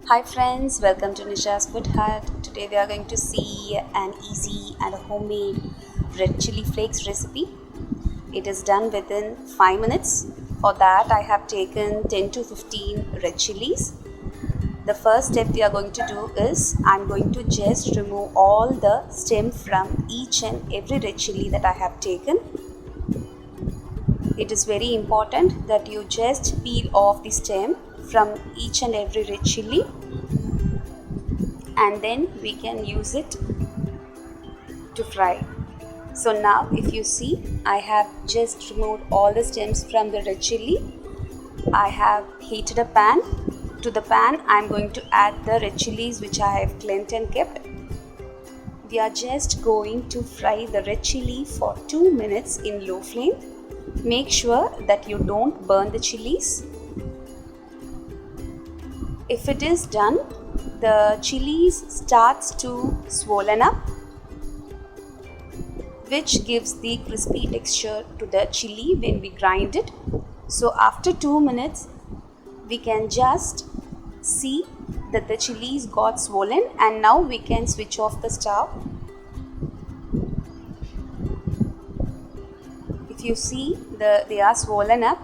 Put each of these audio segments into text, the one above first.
Hi friends, welcome to Nishasfoodhut. Today we are going to see an easy and a homemade red chili flakes recipe. It is done within 5 minutes. For that I have taken 10 to 15 red chilies. The first step we are going to do is I'm going to just remove all the stem from each and every red chili that I have taken. It is very important that you just peel off the stem from each and every red chili, and then we can use it to fry. So now if you see, I have just removed all the stems from the red chili. I have heated a pan. To the pan I am going to add the red chilies which I have cleansed and kept. We are just going to fry the red chili for 2 minutes in low flame. Make sure that you don't burn the chilies. If it is done, the chilies starts to swollen up, which gives the crispy texture to the chili when we grind it. So after 2 minutes we can just see that the chilies got swollen, and now we can switch off the stove. If you see they are swollen up,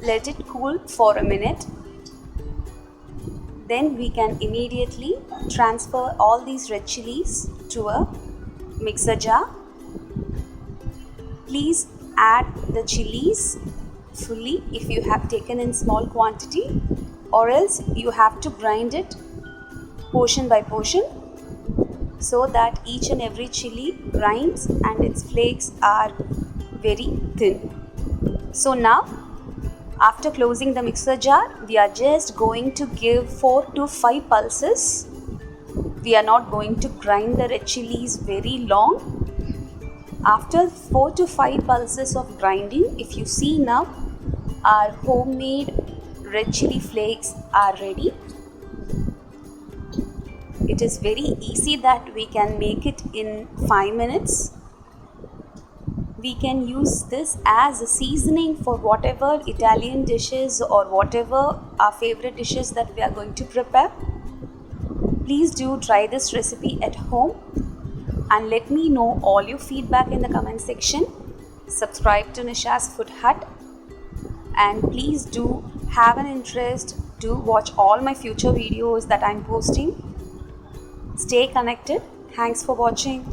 let it cool for a minute. Then we can immediately transfer all these red chilies to a mixer jar. Please add the chilies fully if you have taken in small quantity, or else you have to grind it portion by portion so that each and every chili grinds and its flakes are very thin. So now, after closing the mixer jar, we are just going to give 4 to 5 pulses. We are not going to grind the red chilies very long. After 4 to 5 pulses of grinding, if you see now, our homemade red chili flakes are ready. It is very easy that we can make it in 5 minutes. We can use this as a seasoning for whatever Italian dishes or whatever our favorite dishes that we are going to prepare. Please do try this recipe at home and let me know all your feedback in the comment section. Subscribe to Nishasfoodhut, and please do have an interest to watch all my future videos that I'm posting. Stay connected. Thanks for watching.